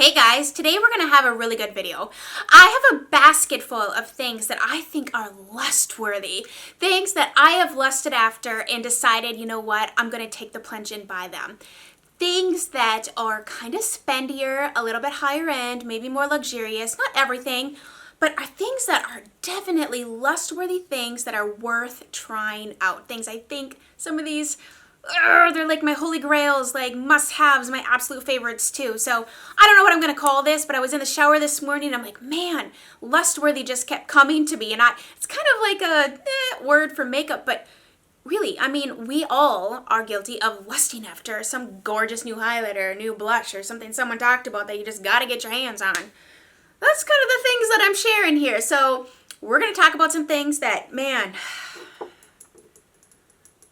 Hey guys, today we're going to have a really good video. I have a basket full of things that I think are lust-worthy. Things that I have lusted after and decided, you know what, I'm going to take the plunge and buy them. Things that are kind of spendier, a little bit higher end, maybe more luxurious, not everything, but are things that are definitely lust-worthy things that are worth trying out. Things I think some of these they're like my holy grails, like must-haves, my absolute favorites too. So I don't know what I'm gonna call this, but I was in the shower this morning and I'm like, man, lustworthy just kept coming to me. And it's kind of like a word for makeup, but really, I mean, we all are guilty of lusting after some gorgeous new highlighter, new blush, or something someone talked about that you just gotta get your hands on. That's kind of the things that I'm sharing here. So we're gonna talk about some things that, man,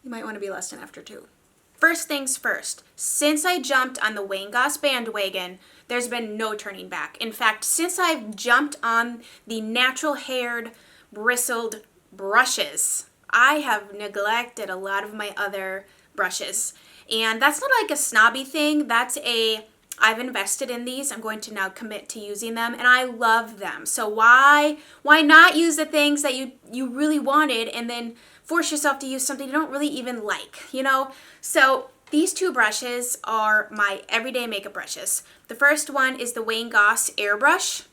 you might want to be lusting after too. First things first, since I jumped on the Wayne Goss bandwagon, there's been no turning back. In fact, since I've jumped on the natural haired, bristled brushes, I have neglected a lot of my other brushes. And that's not like a snobby thing. I've invested in these. I'm going to now commit to using them, and I love them. So why not use the things that you really wanted and then force yourself to use something you don't really even like, you know? So these two brushes are my everyday makeup brushes. The first one is the Wayne Goss Airbrush.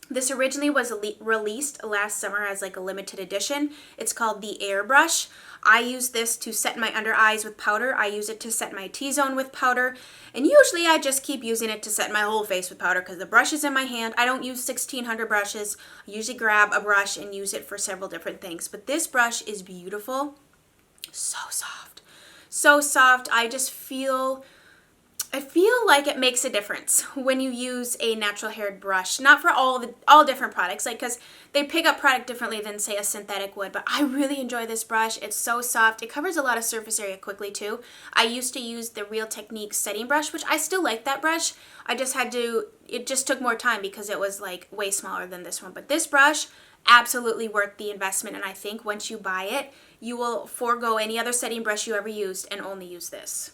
This originally was released last summer as like a limited edition. It's called the Airbrush. I use this to set my under eyes with powder. I use it to set my T-zone with powder. And usually I just keep using it to set my whole face with powder because the brush is in my hand. I don't use 1,600 brushes. I usually grab a brush and use it for several different things. But this brush is beautiful. So soft. So soft. I feel like it makes a difference when you use a natural haired brush. Not for all different products, like, because they pick up product differently than, say, a synthetic would, but I really enjoy this brush. It's so soft. It covers a lot of surface area quickly too. I used to use the Real Techniques setting brush, which I still like that brush. It just took more time because it was like way smaller than this one. But this brush, absolutely worth the investment, and I think once you buy it, you will forego any other setting brush you ever used and only use this.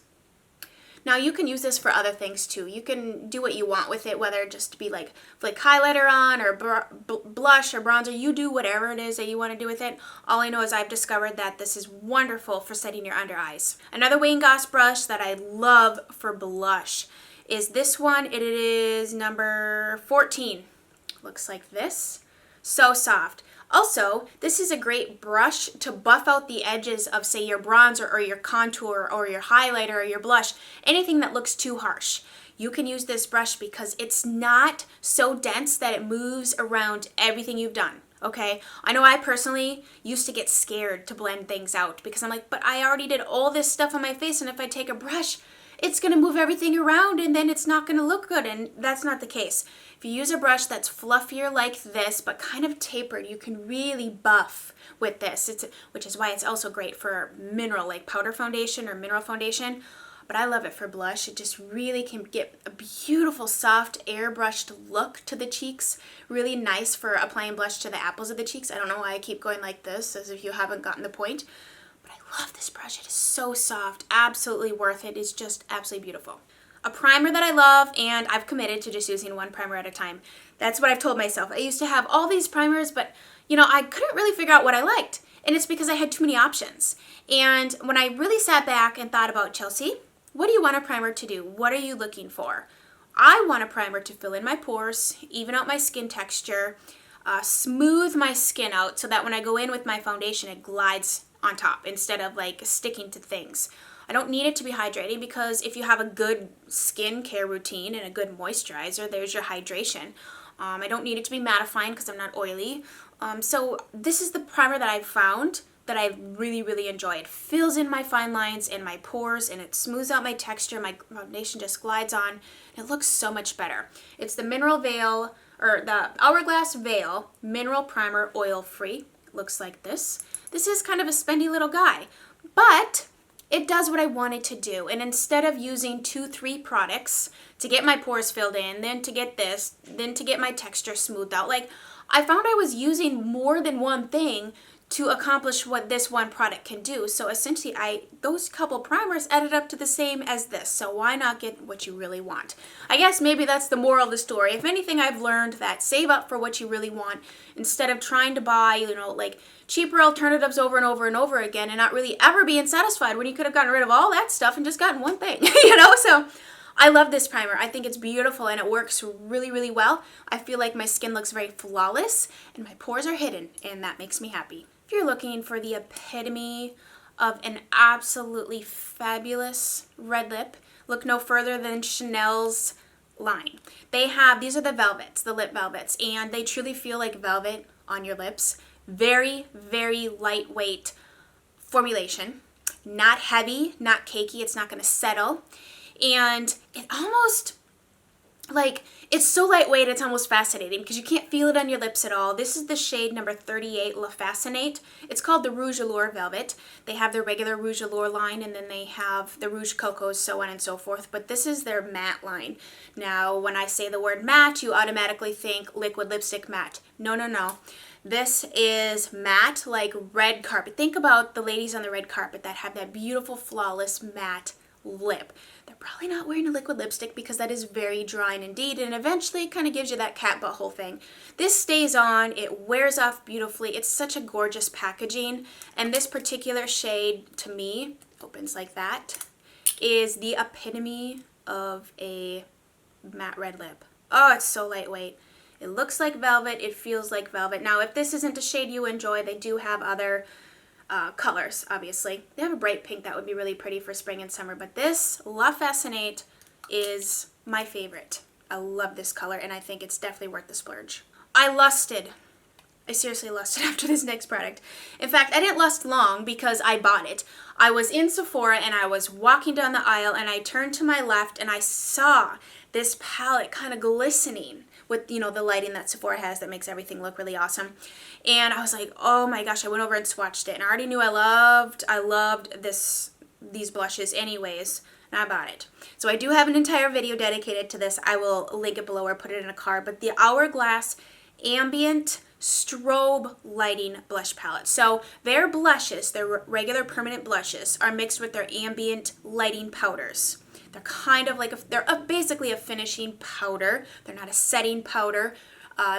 Now you can use this for other things too. You can do what you want with it, whether it just to be like highlighter on or blush or bronzer. You do whatever it is that you want to do with it. All I know is I've discovered that this is wonderful for setting your under eyes. Another Wayne Goss brush that I love for blush is this one. It is number 14. Looks like this. So soft. Also, this is a great brush to buff out the edges of, say, your bronzer or your contour or your highlighter or your blush, anything that looks too harsh. You can use this brush because it's not so dense that it moves around everything you've done, okay? I know I personally used to get scared to blend things out because I'm like, but I already did all this stuff on my face, and if I take a brush, it's going to move everything around and then it's not going to look good, and that's not the case. If you use a brush that's fluffier like this but kind of tapered, you can really buff with this, which is why it's also great for mineral, like powder foundation or mineral foundation. But I love it for blush. It just really can get a beautiful, soft, airbrushed look to the cheeks. Really nice for applying blush to the apples of the cheeks. I don't know why I keep going like this, as if you haven't gotten the point. But I love this brush. It is so soft. Absolutely worth it. It's just absolutely beautiful. A primer that I love, and I've committed to just using one primer at a time. That's what I've told myself. I used to have all these primers, but I couldn't really figure out what I liked. And it's because I had too many options. And when I really sat back and thought about, Chelsea, what do you want a primer to do? What are you looking for? I want a primer to fill in my pores, even out my skin texture, smooth my skin out so that when I go in with my foundation, it glides on top instead of like sticking to things. I don't need it to be hydrating because if you have a good skincare routine and a good moisturizer, there's your hydration. I don't need it to be mattifying because I'm not oily. So this is the primer that I've found that I really, really enjoy. It fills in my fine lines and my pores, and it smooths out my texture. My foundation just glides on. It looks so much better. It's the Mineral Veil, or the Hourglass Veil Mineral Primer Oil Free. It looks like this. This is kind of a spendy little guy, but it does what I want it to do. And instead of using 2-3 products to get my pores filled in, then to get this, then to get my texture smoothed out, like I found I was using more than one thing to accomplish what this one product can do. So essentially those couple primers added up to the same as this. So why not get what you really want? I guess maybe that's the moral of the story. If anything, I've learned that save up for what you really want instead of trying to buy, you know, like cheaper alternatives over and over and over again and not really ever being satisfied when you could have gotten rid of all that stuff and just gotten one thing, you know? So I love this primer. I think it's beautiful and it works really, really well. I feel like my skin looks very flawless and my pores are hidden, and that makes me happy. If you're looking for the epitome of an absolutely fabulous red lip, look no further than Chanel's line. These are the velvets, the lip velvets, and they truly feel like velvet on your lips. Very, very lightweight formulation. Not heavy, not cakey, it's not going to settle. And it almost, like, it's so lightweight, it's almost fascinating because you can't feel it on your lips at all. This is the shade number 38, La Fascinate. It's called the Rouge Allure Velvet. They have their regular Rouge Allure line, and then they have the Rouge Cocos, so on and so forth. But this is their matte line. Now, when I say the word matte, you automatically think liquid lipstick matte. No, no, no. This is matte, like red carpet. Think about the ladies on the red carpet that have that beautiful, flawless matte lip. They're probably not wearing a liquid lipstick because that is very dry and indeed, and eventually it kind of gives you that cat butthole thing. This stays on, it wears off beautifully. It's such a gorgeous packaging, and this particular shade, to me, opens like that, is the epitome of a matte red lip. Oh, it's so lightweight. It looks like velvet, it feels like velvet. Now, if this isn't a shade you enjoy, they do have other colors, obviously. They have a bright pink that would be really pretty for spring and summer, but this La Fascinate is my favorite. I love this color, and I think it's definitely worth the splurge. I seriously lusted after this next product. In fact, I didn't lust long because I bought it. I was in Sephora, and I was walking down the aisle, and I turned to my left, and I saw this palette kind of glistening with, you know, the lighting that Sephora has that makes everything look really awesome. And I was like, oh my gosh, I went over and swatched it. And I already knew I loved these blushes anyways, and I bought it. So I do have an entire video dedicated to this. I will link it below or put it in a card. But the Hourglass Ambient Strobe Lighting Blush Palette. So their blushes, their regular permanent blushes, are mixed with their ambient lighting powders. They're kind of like, they're basically a finishing powder. They're not a setting powder.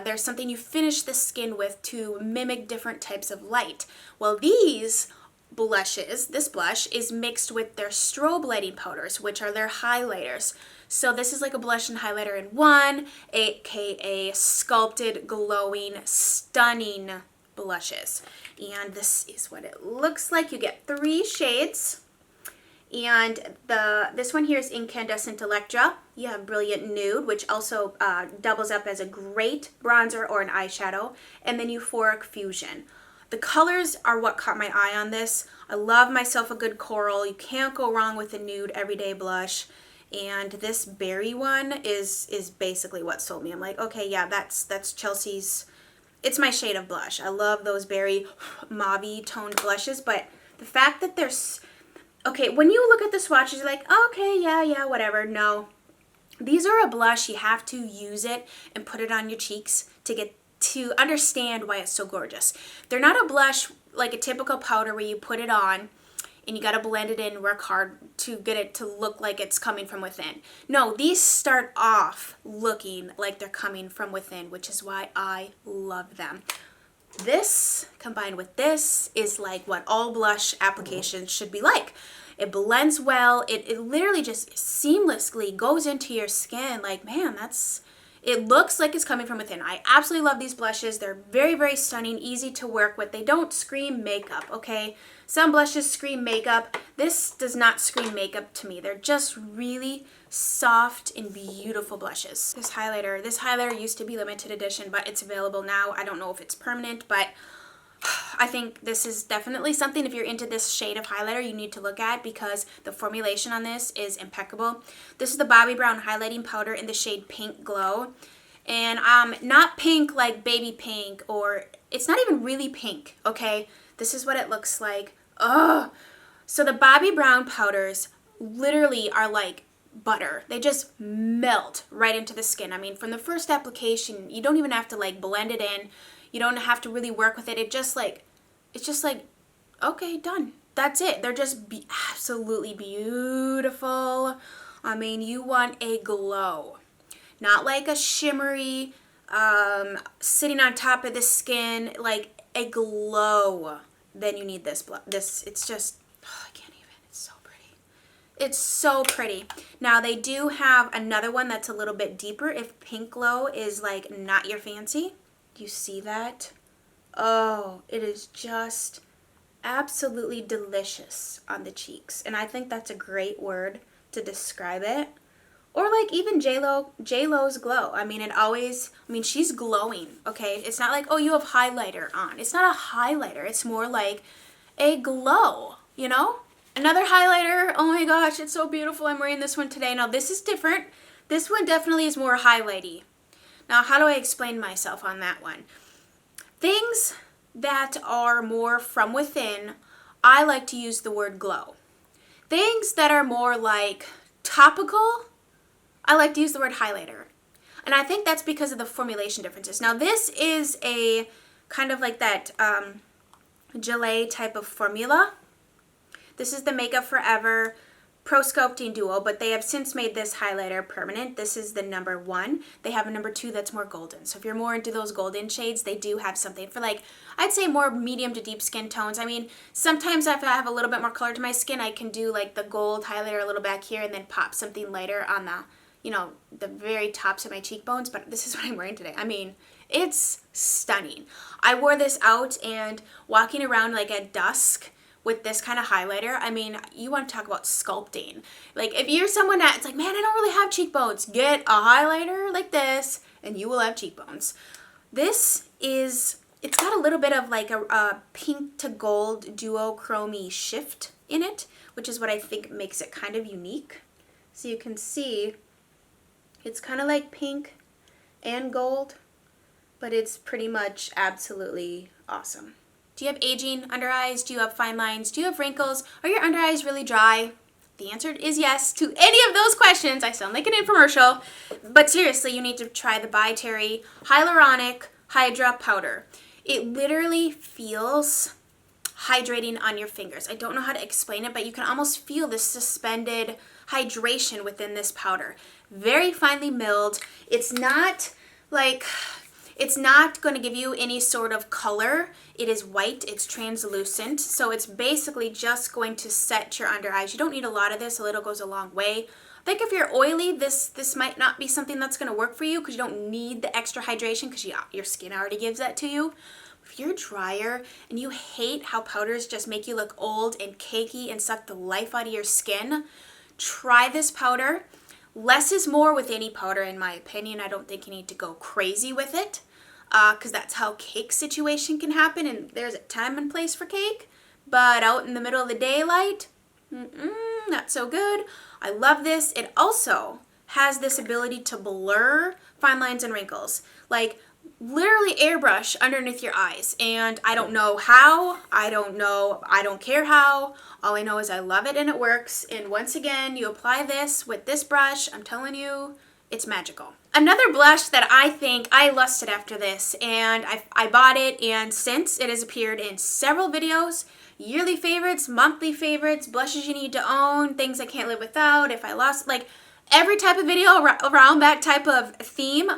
They're something you finish the skin with to mimic different types of light. Well, these blushes, this blush is mixed with their strobe lighting powders, which are their highlighters. So this is like a blush and highlighter in one, aka sculpted, glowing, stunning blushes. And this is what it looks like. You get 3 shades. And this one here is Incandescent Electra. You have Brilliant Nude, which also doubles up as a great bronzer or an eyeshadow. And then Euphoric Fusion. The colors are what caught my eye on this. I love myself a good coral. You can't go wrong with a nude everyday blush. And this berry one is basically what sold me. I'm like, okay, yeah, that's Chelsea's. It's my shade of blush. I love those berry mauve toned blushes. But the fact that there's... Okay, when you look at the swatches, you're like, okay, yeah, whatever. No, these are a blush. You have to use it and put it on your cheeks to understand why it's so gorgeous. They're not a blush like a typical powder where you put it on and you got to blend it in, work hard to get it to look like it's coming from within. No, these start off looking like they're coming from within, which is why I love them. This combined with this is like what all blush applications should be like. It blends well. It literally just seamlessly goes into your skin. Like, man, it looks like it's coming from within. I absolutely love these blushes. They're very, very stunning, easy to work with. They don't scream makeup, okay? Some blushes scream makeup. This does not scream makeup to me. They're just really soft and beautiful blushes. This highlighter used to be limited edition, but it's available now. I don't know if it's permanent, but I think this is definitely something, if you're into this shade of highlighter, you need to look at because the formulation on this is impeccable. This is the Bobbi Brown highlighting powder in the shade Pink Glow. And not pink like baby pink, or it's not even really pink, okay? This is what it looks like. Ugh. So the Bobbi Brown powders literally are like butter. They just melt right into the skin. I mean, from the first application, you don't even have to like blend it in. You don't have to really work with it. It just like it's just like, okay, done. That's it. They're just absolutely beautiful. I mean, you want a glow. Not like a shimmery, sitting on top of the skin, like a glow. Then you need this. It's just, oh, I can't even. It's so pretty. It's so pretty. Now, they do have another one that's a little bit deeper if pink glow is like not your fancy. Do you see that? Oh, it is just absolutely delicious on the cheeks. And I think that's a great word to describe it. Or like even J-Lo's glow. I mean, she's glowing, okay? It's not like, oh, you have highlighter on. It's not a highlighter. It's more like a glow, you know? Another highlighter. Oh my gosh, it's so beautiful. I'm wearing this one today. Now, this is different. This one definitely is more highlighty. Now, how do I explain myself on that one? Things that are more from within, I like to use the word glow. Things that are more like topical, I like to use the word highlighter. And I think that's because of the formulation differences. Now, this is a kind of like that gelée type of formula. This is the Makeup Forever Pro Sculpting Duo, but they have since made this highlighter permanent. This is the number 1. They have a number 2 that's more golden. So if you're more into those golden shades, they do have something for like, I'd say more medium to deep skin tones. I mean, sometimes if I have a little bit more color to my skin, I can do like the gold highlighter a little back here and then pop something lighter on the, you know, the very tops of my cheekbones. But this is what I'm wearing today. I mean, it's stunning. I wore this out and walking around like at dusk with this kind of highlighter, I mean, you want to talk about sculpting. Like, if you're someone that's like, man, I don't really have cheekbones, get a highlighter like this, and you will have cheekbones. This is, it's got a little bit of like a pink to gold duochrome shift in it, which is what I think makes it kind of unique. So you can see, it's kind of like pink and gold, but it's pretty much absolutely awesome. Do you have aging under eyes? Do you have fine lines? Do you have wrinkles? Are your under eyes really dry? The answer is yes to any of those questions. I sound like an infomercial. But seriously, you need to try the By Terry Hyaluronic Hydra Powder. It literally feels hydrating on your fingers. I don't know how to explain it, but you can almost feel this suspended hydration within this powder. Very finely milled. It's not like... It's not going to give you any sort of color. It is white. It's translucent. So it's basically just going to set your under eyes. You don't need a lot of this. A little goes a long way. I think if you're oily, this might not be something that's going to work for you because you don't need the extra hydration because your skin already gives that to you. If you're drier and you hate how powders just make you look old and cakey and suck the life out of your skin, try this powder. Less is more with any powder, in my opinion. I don't think you need to go crazy with it because that's how cake situation can happen, and there's a time and place for cake. But out in the middle of the daylight, not so good. I love this. It also has this ability to blur fine lines and wrinkles. Like, literally airbrush underneath your eyes. And I don't know how. I don't care how. All I know is I love it and it works. And once again, you apply this with this brush. I'm telling you, it's magical. Another blush that I think I lusted after this, and I bought it, and since it has appeared in several videos, yearly favorites, monthly favorites, blushes you need to own, things I can't live without, if I lost, like every type of video around that type of theme,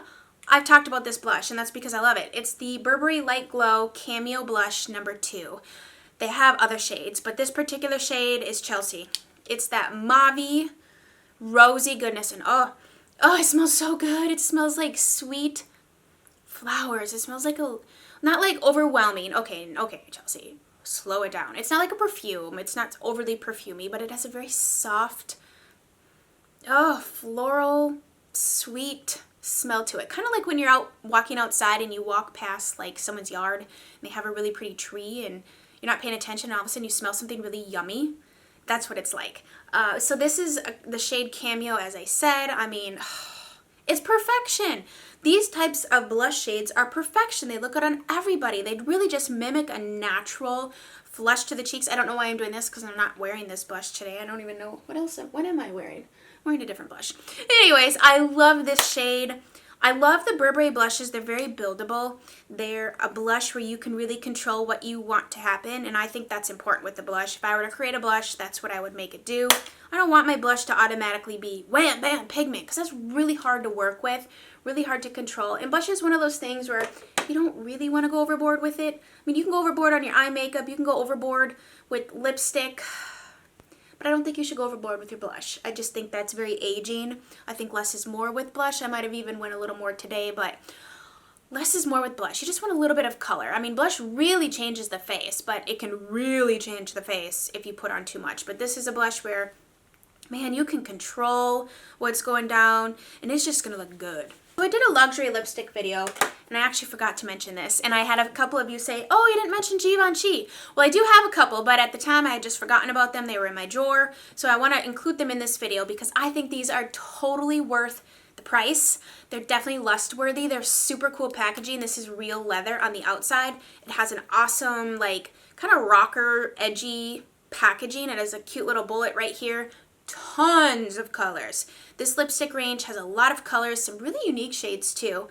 I've talked about this blush, and that's because I love it. It's the Burberry Light Glow Cameo Blush number 2. They have other shades, but this particular shade is Chelsea. It's that mauve-y, rosy goodness, and oh, it smells so good. It smells like sweet flowers. It smells like not like overwhelming. Okay, Chelsea, slow it down. It's not like a perfume. It's not overly perfumey, but it has a very soft, floral, sweet smell to it. Kind of like when you're out walking outside and you walk past like someone's yard and they have a really pretty tree and you're not paying attention and all of a sudden you smell something really yummy. That's what it's like. So this is the shade Cameo, as I said. I mean, it's perfection. These types of blush shades are perfection. They look good on everybody. They really just mimic a natural flush to the cheeks. I don't know why I'm doing this because I'm not wearing this blush today. I don't even know what else. What am I wearing? I'm wearing a different blush. Anyways, I love this shade. I love the Burberry blushes. They're very buildable. They're a blush where you can really control what you want to happen, and I think that's important with the blush. If I were to create a blush, that's what I would make it do. I don't want my blush to automatically be wham, bam, pigment, because that's really hard to work with, really hard to control. And blush is one of those things where you don't really want to go overboard with it. I mean, you can go overboard on your eye makeup, you can go overboard with lipstick, but I don't think you should go overboard with your blush. I just think that's very aging. I think less is more with blush. I might have even went a little more today, but less is more with blush. You just want a little bit of color. I mean, blush really changes the face, but it can really change the face if you put on too much. But this is a blush where, man, you can control what's going down, and it's just gonna look good. So I did a luxury lipstick video, and I actually forgot to mention this, and I had a couple of you say, oh, you didn't mention Givenchy. Well, I do have a couple, but at the time I had just forgotten about them. They were in my drawer, so I want to include them in this video because I think these are totally worth the price. They're definitely lust-worthy. They're super cool packaging. This is real leather on the outside. It has an awesome, like, kind of rocker, edgy packaging. It has a cute little bullet right here. Tons of colors. This lipstick range has a lot of colors, some really unique shades too.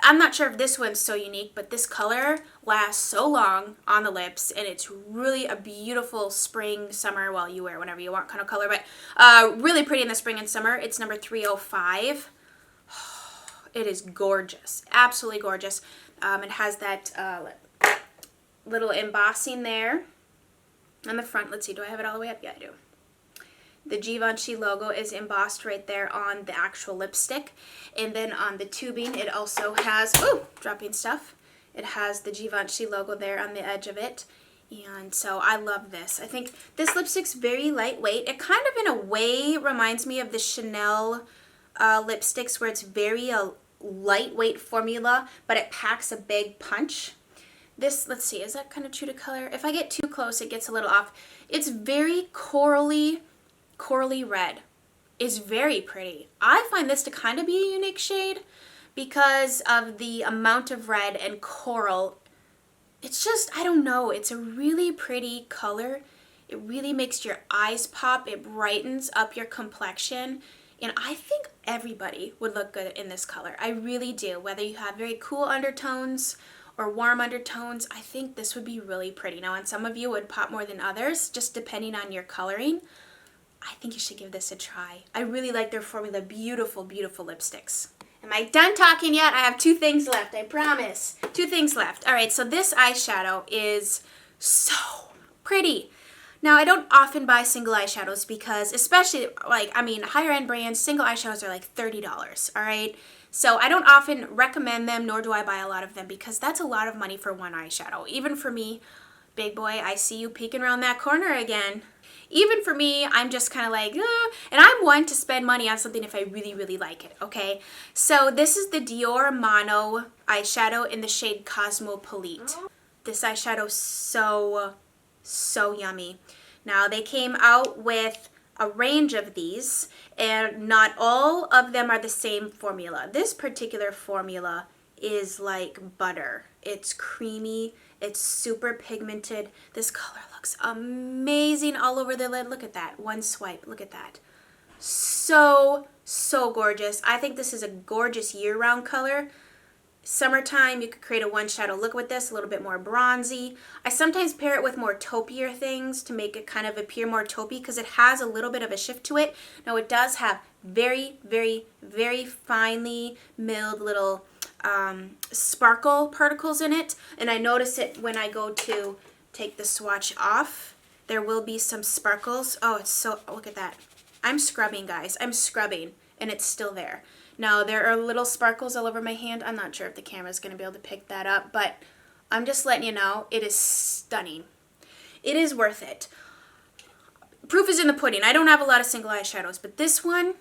I'm not sure if this one's so unique, but this color lasts so long on the lips, and it's really a beautiful spring, summer, well, you wear whenever you want kind of color, but really pretty in the spring and summer. It's number 305. It is gorgeous, absolutely gorgeous. It has that little embossing there on the front. Let's see, do I have it all the way up? Yeah, I do. The Givenchy logo is embossed right there on the actual lipstick. And then on the tubing, it also has, ooh, dropping stuff. It has the Givenchy logo there on the edge of it. And so I love this. I think this lipstick's very lightweight. It kind of in a way reminds me of the Chanel lipsticks where it's very lightweight formula, but it packs a big punch. This, let's see, is that kind of true to color? If I get too close, it gets a little off. It's very corally red. Is very pretty. I find this to kind of be a unique shade because of the amount of red and coral. It's just, I don't know, it's a really pretty color. It really makes your eyes pop. It brightens up your complexion. And I think everybody would look good in this color. I really do. Whether you have very cool undertones or warm undertones, I think this would be really pretty. Now, on some of you it would pop more than others, just depending on your coloring. I think you should give this a try. I really like their formula. Beautiful, beautiful lipsticks. Am I done talking yet? I have 2 things left, I promise. 2 things left. All right, so this eyeshadow is so pretty. Now, I don't often buy single eyeshadows because, especially, like, I mean, higher end brands, single eyeshadows are like $30, all right? So I don't often recommend them, nor do I buy a lot of them because that's a lot of money for one eyeshadow. Even for me, big boy, I see you peeking around that corner again. Even for me, I'm just kind of like, and I'm one to spend money on something if I really, really like it, okay? So this is the Dior Mono eyeshadow in the shade Cosmopolite. This eyeshadow is so yummy. Now, they came out with a range of these, and not all of them are the same formula. This particular formula is like butter. It's creamy. It's super pigmented. This color looks amazing all over the lid. Look at that. One swipe. Look at that. So gorgeous. I think this is a gorgeous year-round color. Summertime, you could create a one shadow look with this, a little bit more bronzy. I sometimes pair it with more taupier things to make it kind of appear more taupey because it has a little bit of a shift to it. Now, it does have very, very, very finely milled little sparkle particles in it, and I notice it when I go to take the swatch off. There will be some sparkles. Oh, it's so, look at that. I'm scrubbing, guys. I'm scrubbing, and it's still there. Now, there are little sparkles all over my hand. I'm not sure if the camera's going to be able to pick that up, but I'm just letting you know, it is stunning. It is worth it. Proof is in the pudding. I don't have a lot of single eyeshadows, but this one,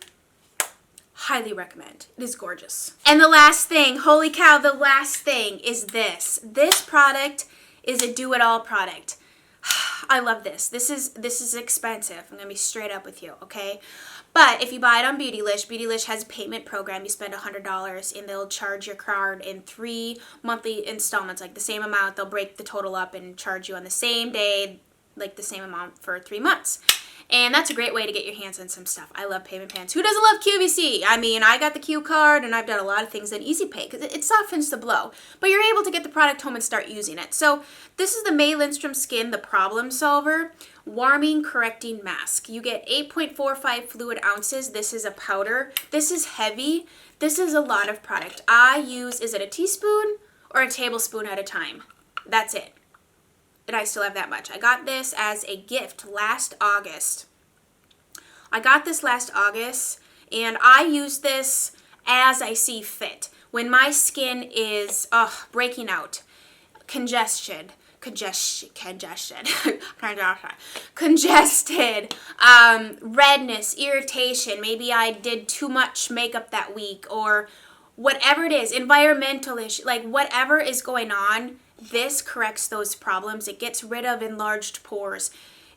highly recommend. It is gorgeous. And the last thing, holy cow, the last thing is this. This product is a do-it-all product. I love this. This is expensive. I'm going to be straight up with you, okay? But if you buy it on Beautylish has a payment program. You spend $100 and they'll charge your card in 3 monthly installments, like the same amount. They'll break the total up and charge you on the same day, like the same amount for 3 months. And that's a great way to get your hands on some stuff. I love payment pans. Who doesn't love QVC? I mean, I got the Q card and I've done a lot of things in Easy Pay because it softens the blow. But you're able to get the product home and start using it. So this is the May Lindstrom Skin, the Problem Solver Warming Correcting Mask. You get 8.45 fluid ounces. This is a powder. This is heavy. This is a lot of product. I use, is it a teaspoon or a tablespoon at a time? That's it. And I still have that much. I got this as a gift last August. I got this last August, and I use this as I see fit. When my skin is breaking out, congested, redness, irritation, maybe I did too much makeup that week, or whatever it is, environmental issue, like whatever is going on, this corrects those problems. It gets rid of enlarged pores.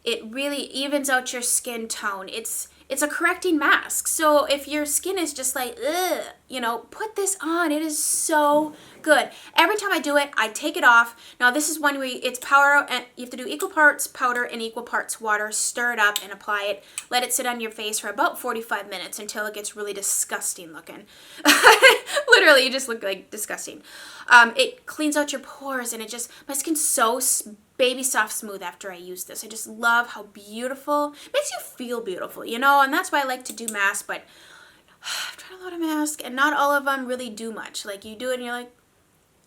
It really evens out your skin tone. It's a correcting mask. So if your skin is just like, ugh, you know, put this on. It is so good. Every time I do it, I take it off. Now this is one where it's powder, and you have to do equal parts powder and equal parts water. Stir it up and apply it. Let it sit on your face for about 45 minutes until it gets really disgusting looking. Literally, you just look like disgusting. It cleans out your pores, and my skin's so baby soft smooth after I use this. I just love how beautiful, it makes you feel beautiful, you know, and that's why I like to do masks, but I've tried a lot of masks, and not all of them really do much. Like, you do it and you're like,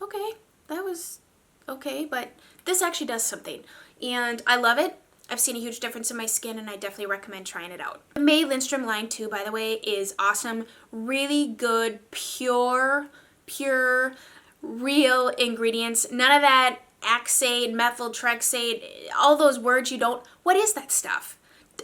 okay, that was okay, but this actually does something, and I love it. I've seen a huge difference in my skin, and I definitely recommend trying it out. The May Lindstrom line 2, by the way, is awesome. Really good, pure, real ingredients. None of that axade, methyltrexate, all those words you don't, what is that stuff?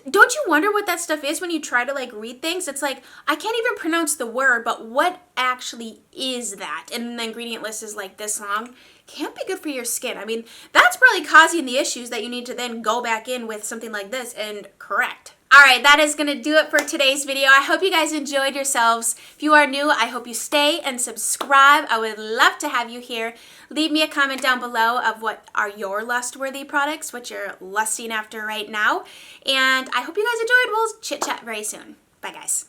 Don't you wonder what that stuff is when you try to like read things? It's like, I can't even pronounce the word, but what actually is that? And the ingredient list is like this long. Can't be good for your skin. I mean, that's probably causing the issues that you need to then go back in with something like this and correct. Alright, that is going to do it for today's video. I hope you guys enjoyed yourselves. If you are new, I hope you stay and subscribe. I would love to have you here. Leave me a comment down below of what are your lust-worthy products, what you're lusting after right now. And I hope you guys enjoyed. We'll chit-chat very soon. Bye, guys.